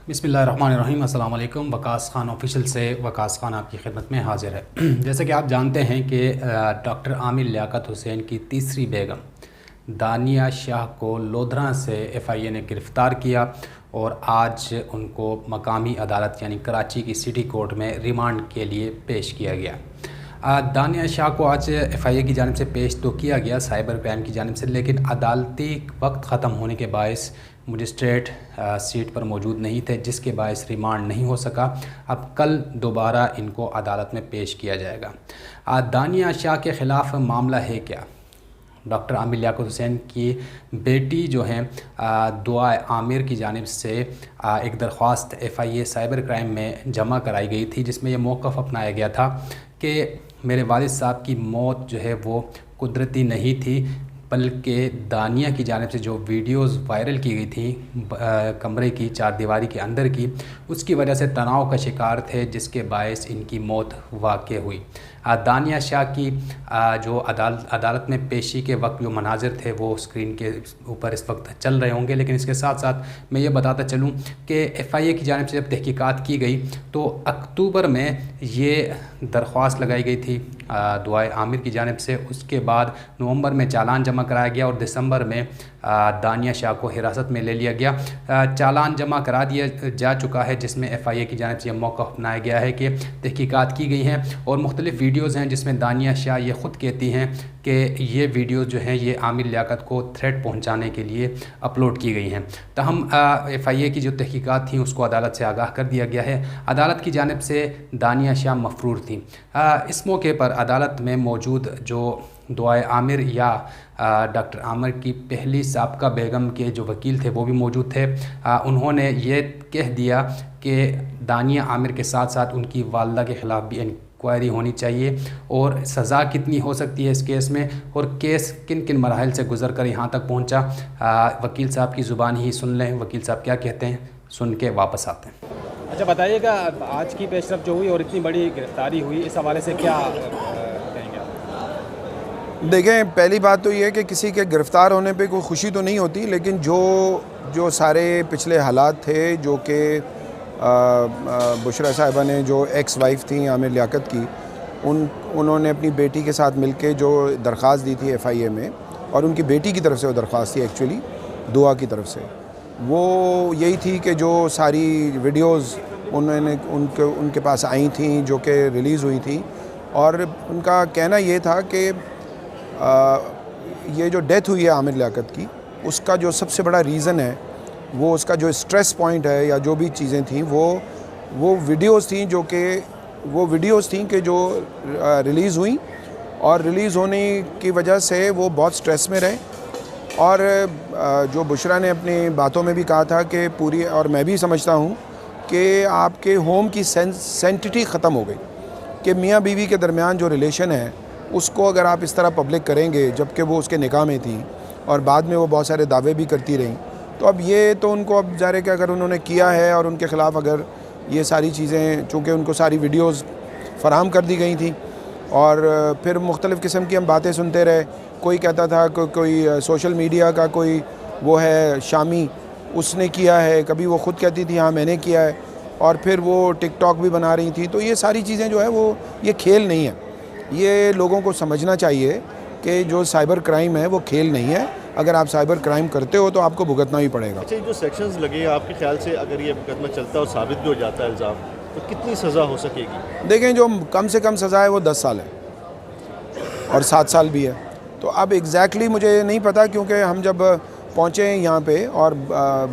बिस्मिल्लाहिर्रहमानिर्रहीम। अस्सलाम वालेकुम। वकास ख़ान ऑफिशियल से वकास ख़ान आपकी खिदमत में हाज़िर है। जैसे कि आप जानते हैं कि डॉक्टर आमिर लियाकत हुसैन की तीसरी बेगम दानिया शाह को लोधरा से एफआईए ने गिरफ़्तार किया और आज उनको मकामी अदालत यानी कराची की सिटी कोर्ट में रिमांड के लिए पेश किया गया। दानिया शाह को आज एफआईए की जानिब से पेश तो किया गया साइबर क्राइम की जानिब से, लेकिन अदालती वक्त ख़त्म होने के बायस मजिस्ट्रेट सीट पर मौजूद नहीं थे, जिसके बायस रिमांड नहीं हो सका। अब कल दोबारा इनको अदालत में पेश किया जाएगा। दानिया शाह के ख़िलाफ़ मामला है क्या? डॉक्टर आमिर लियाकत हुसैन की बेटी जो हैं दुआ आमिर की जानिब से एक दरख्वास्त एफआईए साइबर क्राइम में जमा कराई गई थी, जिसमें यह मौक़िफ़ अपनाया गया था कि मेरे वालिद साहब की मौत जो है वो कुदरती नहीं थी, बल्कि दानिया की जानिब से जो वीडियोस वायरल की गई थी कमरे की चारदीवारी के अंदर की, उसकी वजह से तनाव का शिकार थे, जिसके बायस इनकी मौत वाक़ हुई। दानिया शाह की जो अदालत में पेशी के वक्त जो मनाजिर थे वो स्क्रीन के ऊपर इस वक्त चल रहे होंगे, लेकिन इसके साथ साथ मैं ये बताता चलूँ कि एफआईए की जानिब से जब तहकीकात की गई तो अक्टूबर में ये दरख्वास्त लगाई गई थी दुआ आमिर की जानिब से। उसके बाद नवंबर में चालान जमा कराया गया और दिसंबर में दानिया शाह को हिरासत में ले लिया गया। चालान जमा करा दिया जा चुका है, जिसमें एफआईए की जानिब से यह मौक़िफ़ अपनाया गया है कि तहकीकात की गई हैं और मुख्तलिफ़ वीडियोज़ हैं जिसमें दानिया शाह ये ख़ुद कहती हैं कि ये वीडियोज़ जो हैं ये आमिर लियाकत को थ्रेट पहुँचाने के लिए अपलोड की गई हैं। तहम एफआईए की जो तहकीकात थी उसको अदालत से आगाह कर दिया गया है। अदालत की जानिब से दानिया शाह मफरूर थी। इस मौके पर अदालत में मौजूद जो दुआ आमिर या डॉक्टर आमिर की पहली साबका बेगम के जो वकील थे वो भी मौजूद थे। उन्होंने ये कह दिया कि दानिया आमिर के साथ साथ उनकी वालदा के ख़िलाफ़ भी इंक्वायरी होनी चाहिए और सज़ा कितनी हो सकती है इस केस में और केस किन किन मराहल से गुज़र कर यहाँ तक पहुँचा। वकील साहब की ज़ुबान ही सुन लें, वकील साहब क्या कहते हैं, सुन के वापस आते हैं। अच्छा बताइएगा, आज की पेशरफ जो हुई और इतनी बड़ी गिरफ्तारी हुई, इस हवाले से क्या कहेंगे आप? देखें, पहली बात तो ये है कि किसी के गिरफ़्तार होने पे कोई खुशी तो नहीं होती, लेकिन जो सारे पिछले हालात थे जो कि बुशरा साहिबा ने जो एक्स वाइफ थी आमिर लियाकत की, उन्होंने अपनी बेटी के साथ मिलके जो दरख्वास्त दी थी एफआईए में, और उनकी बेटी की तरफ से वो दरख्वास्त थी एक्चुअली दुआ की तरफ से, वो यही थी कि जो सारी वीडियोस उनके पास आई थी जो कि रिलीज़ हुई थी, और उनका कहना ये था कि ये जो डेथ हुई है आमिर लियाकत की, उसका जो सबसे बड़ा रीज़न है वो उसका जो स्ट्रेस पॉइंट है या जो भी चीज़ें थी वो वीडियोस थी कि जो रिलीज़ हुई और रिलीज़ होने की वजह से वो बहुत स्ट्रेस में रहे। और जो बुशरा ने अपनी बातों में भी कहा था कि पूरी, और मैं भी समझता हूँ कि आपके होम की सेंटिटी ख़त्म हो गई, कि मियाँ बीवी के दरमियान जो रिलेशन है उसको अगर आप इस तरह पब्लिक करेंगे, जबकि वो उसके निकाह में थी और बाद में वो बहुत सारे दावे भी करती रहीं, तो अब ये तो उनको अब ज़ाहिर है कि अगर उन्होंने किया है और उनके ख़िलाफ़ अगर ये सारी चीज़ें, चूँकि उनको सारी वीडियोज़ फराहम कर दी गई थी और फिर मुख्तलिफ़ किस्म की हम बातें सुनते रहे। कोई कहता था कोई सोशल मीडिया का कोई वो है शामी, उसने किया है, कभी वो ख़ुद कहती थी हाँ मैंने किया है, और फिर वो टिकटॉक भी बना रही थी। तो ये सारी चीज़ें जो है वो ये खेल नहीं है। ये लोगों को समझना चाहिए कि जो साइबर क्राइम है वो खेल नहीं है। अगर आप साइबर क्राइम करते हो तो आपको भुगतना ही पड़ेगा। अच्छा, जो सेक्शंस लगे आपके ख्याल से अगर ये मुकदमा चलता और साबित भी हो जाता है इल्ज़ाम, तो कितनी सज़ा हो सकेगी? देखें, जो कम से कम सज़ा है वो 10 साल है और 7 साल भी है। तो अब एग्जैक्टली मुझे नहीं पता, क्योंकि हम जब पहुँचे यहाँ पे और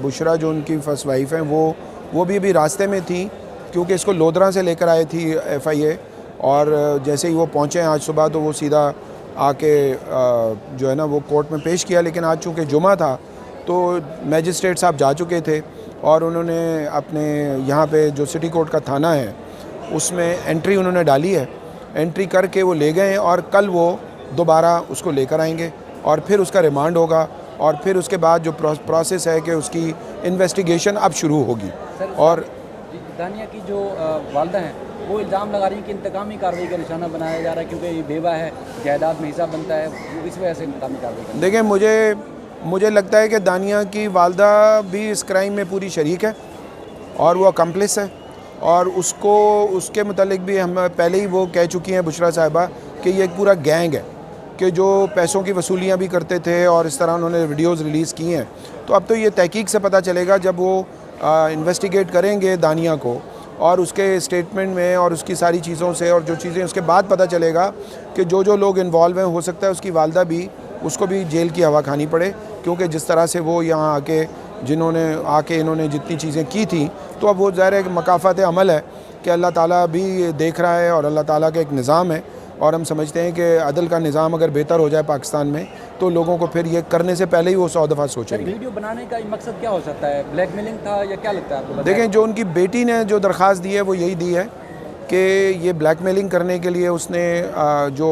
बुशरा जो उनकी फर्स्ट वाइफ है वो भी अभी रास्ते में थी, क्योंकि इसको लोधरा से लेकर आई थी एफआईए, और जैसे ही वो पहुँचे आज सुबह तो वो सीधा आके जो है ना वो कोर्ट में पेश किया। लेकिन आज चूँकि जुमा था तो मैजिस्ट्रेट साहब जा चुके थे और उन्होंने अपने यहाँ पे जो सिटी कोर्ट का थाना है उसमें एंट्री उन्होंने डाली है, एंट्री करके वो ले गए हैं और कल वो दोबारा उसको लेकर आएंगे और फिर उसका रिमांड होगा और फिर उसके बाद जो प्रोसेस है कि उसकी इन्वेस्टिगेशन अब शुरू होगी। और दानिया की जो वालदा हैं वो इल्ज़ाम लगा रही हैं कि इंतकामी कार्रवाई का निशाना बनाया जा रहा है, क्योंकि ये बेवा है, जायदाद में हिस्सा बनता है, इस वजह से इंतकामी कार्रवाई। देखिए, मुझे लगता है कि दानिया की वालदा भी इस क्राइम में पूरी शरीक है और वो अकम्प्लिस है, और उसको उसके मुतालिक भी हम पहले ही वो कह चुकी हैं बुशरा साहिबा कि ये एक पूरा गैंग है कि जो पैसों की वसूलियाँ भी करते थे और इस तरह उन्होंने वीडियोज़ रिलीज़ की हैं। तो अब तो ये तहकीक से पता चलेगा जब वो इन्वेस्टिगेट करेंगे दानिया को, और उसके स्टेटमेंट में और उसकी सारी चीज़ों से और जो चीज़ें उसके बाद पता चलेगा कि जो लोग इन्वॉल्व हैं, हो सकता है उसकी वालदा भी, उसको भी जेल की हवा खानी पड़े, क्योंकि जिस तरह से वो यहाँ आके इन्होंने जितनी चीज़ें की थी, तो अब वो ज़ाहिर है कि मकाफ़ात अमल है कि अल्लाह ताला भी देख रहा है और अल्लाह ताला का एक निज़ाम है, और हम समझते हैं कि अदल का निज़ाम अगर बेहतर हो जाए पाकिस्तान में तो लोगों को फिर ये करने से पहले ही वो 100 दफ़ा सोचेंगे। वीडियो बनाने का मकसद क्या हो सकता है? ब्लैकमेलिंग था या क्या लगता है आपको? देखें, जो उनकी बेटी ने जो दरख्वास्त दी है वो यही दी है कि ये ब्लैकमेलिंग करने के लिए उसने जो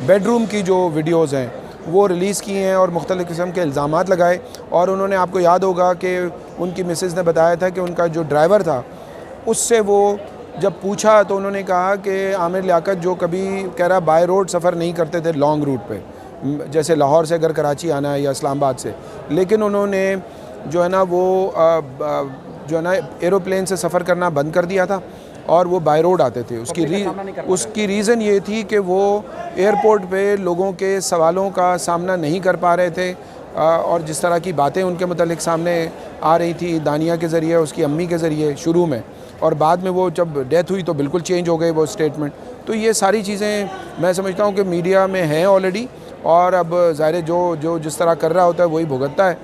बेडरूम की जो वीडियोज़ हैं वो रिलीज़ की हैं और मुख्तलिफ़ किस्म के इल्ज़ामात लगाए। और उन्होंने, आपको याद होगा कि उनकी मिसेज़ ने बताया था कि उनका जो ड्राइवर था उससे वो जब पूछा तो उन्होंने कहा कि आमिर लियाकत जो कभी कह रहा बाय रोड सफ़र नहीं करते थे लॉन्ग रूट पे, जैसे लाहौर से अगर कराची आना है या इस्लामाबाद से, लेकिन उन्होंने जो है ना वो जो है ना एरोप्लेन से सफ़र करना बंद कर दिया था और वो बाय रोड आते थे। उसकी रीज़न ये थी कि वो एयरपोर्ट पे लोगों के सवालों का सामना नहीं कर पा रहे थे, और जिस तरह की बातें उनके मुतालिक सामने आ रही थी दानिया के ज़रिए, उसकी अम्मी के ज़रिए शुरू में, और बाद में वो जब डेथ हुई तो बिल्कुल चेंज हो गए वो स्टेटमेंट। तो ये सारी चीज़ें मैं समझता हूँ कि मीडिया में हैं ऑलरेडी, और अब ज़ाहिर जो जिस तरह कर रहा होता है वही भुगतता है।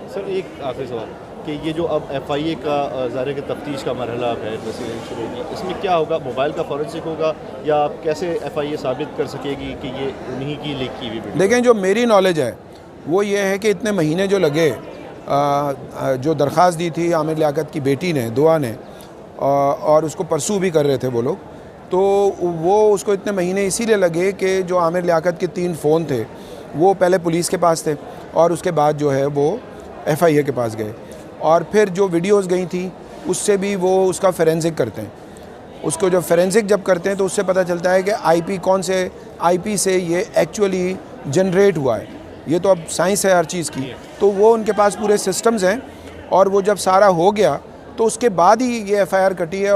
सर, एक आखिरी सवाल कि ये जो अब FIA का ज़ाहिर के तफ्तीश का मरहला है शुरू होगी, इसमें क्या होगा? मोबाइल का फॉरेंसिक होगा या आप कैसे FIA साबित कर सकेगी कि ये उन्हीं की लीक की हुई वीडियो? देखें, जो मेरी नॉलेज है वो ये है कि इतने महीने जो लगे, जो दरख्वास्त दी थी आमिर लियाकत की बेटी ने, दुआ ने, और उसको परसू भी कर रहे थे वो लोग, तो वो उसको इतने महीने इसीलिए लगे कि जो आमिर लियाकत के 3 फ़ोन थे वो पहले पुलिस के पास थे और उसके बाद जो है वो FIA के पास गए, और फिर जो वीडियोस गई थी उससे भी वो उसका फोरेंसिक करते हैं। उसको जब फोरेंसिक जब करते हैं तो उससे पता चलता है कि IP कौन से IP से ये एक्चुअली जनरेट हुआ है। ये तो अब साइंस है हर चीज़ की, तो वो उनके पास पूरे सिस्टम्स हैं, और वो जब सारा हो गया तो उसके बाद ही ये FIR कटी है,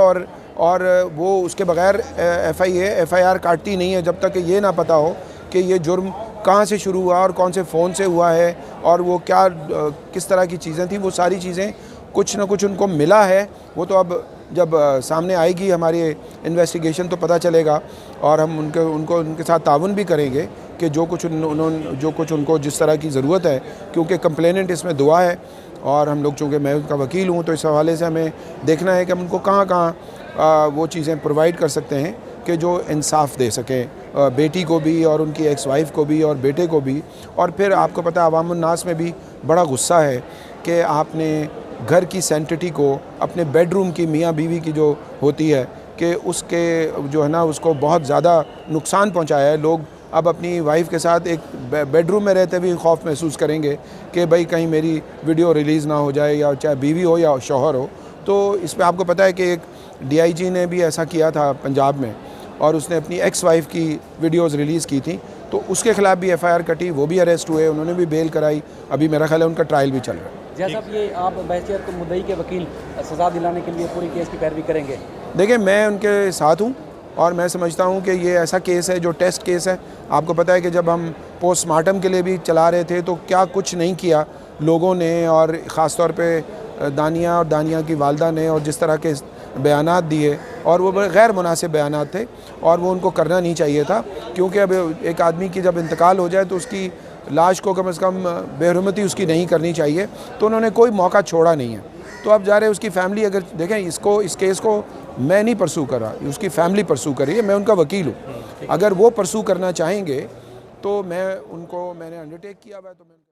और वो उसके बगैर FIR काटती नहीं है जब तक ये ना पता हो कि ये जुर्म कहाँ से शुरू हुआ और कौन से फ़ोन से हुआ है और वो क्या किस तरह की चीज़ें थी। वो सारी चीज़ें कुछ ना कुछ उनको मिला है, वो तो अब जब सामने आएगी हमारी इन्वेस्टिगेशन तो पता चलेगा, और हम उनके साथ ताउन भी करेंगे कि जो कुछ उनको जिस तरह की ज़रूरत है, क्योंकि कंप्लेनेंट इसमें दुआ है, और हम लोग चूँकि मैं उनका वकील हूँ तो इस हवाले से हमें देखना है कि हम उनको कहाँ वो चीज़ें प्रोवाइड कर सकते हैं कि जो इंसाफ दे सकें बेटी को भी और उनकी एक्स वाइफ को भी और बेटे को भी। और फिर आपको पता है अवामुन नास में भी बड़ा गुस्सा है कि आपने घर की सैंटिटी को, अपने बेडरूम की मियाँ बीवी की जो होती है कि उसके जो है ना उसको बहुत ज़्यादा नुकसान पहुँचाया है। लोग अब अपनी वाइफ के साथ एक बेडरूम में रहते हुए खौफ महसूस करेंगे कि भाई कहीं मेरी वीडियो रिलीज़ ना हो जाए, या चाहे बीवी हो या शौहर हो। तो इस पर आपको पता है कि एक DIG ने भी ऐसा किया था पंजाब में, और उसने अपनी एक्स वाइफ की वीडियोस रिलीज़ की थी, तो उसके ख़िलाफ़ भी FIR कटी, वो भी अरेस्ट हुए, उन्होंने भी बेल कराई, अभी मेरा ख्याल है उनका ट्रायल भी चल रहा है। जैसा ये आप बहसियत तो मुद्दई के वकील सज़ा दिलाने के लिए पूरी केस की पैरवी करेंगे? देखिए, मैं उनके साथ हूँ और मैं समझता हूँ कि ये ऐसा केस है जो टेस्ट केस है। आपको पता है कि जब हम पोस्टमार्टम के लिए भी चला रहे थे तो क्या कुछ नहीं किया लोगों ने, और ख़ास तौर पे दानिया और दानिया की वालदा ने, और जिस तरह के बयानात दिए, और वो बड़े गैर मुनासिब बयानात थे, और वो उनको करना नहीं चाहिए था, क्योंकि अब एक आदमी की जब इंतकाल हो जाए तो उसकी लाश को कम से कम बेहरमती उसकी नहीं करनी चाहिए, तो उन्होंने कोई मौका छोड़ा नहीं है। तो अब जा रहे उसकी फैमिली, अगर देखें इस केस को मैं नहीं परसू कर रहा, उसकी फैमिली परसू कर रही है, मैं उनका वकील हूँ। अगर वो परसू करना चाहेंगे तो मैंने अंडरटेक किया हुआ है तो मैं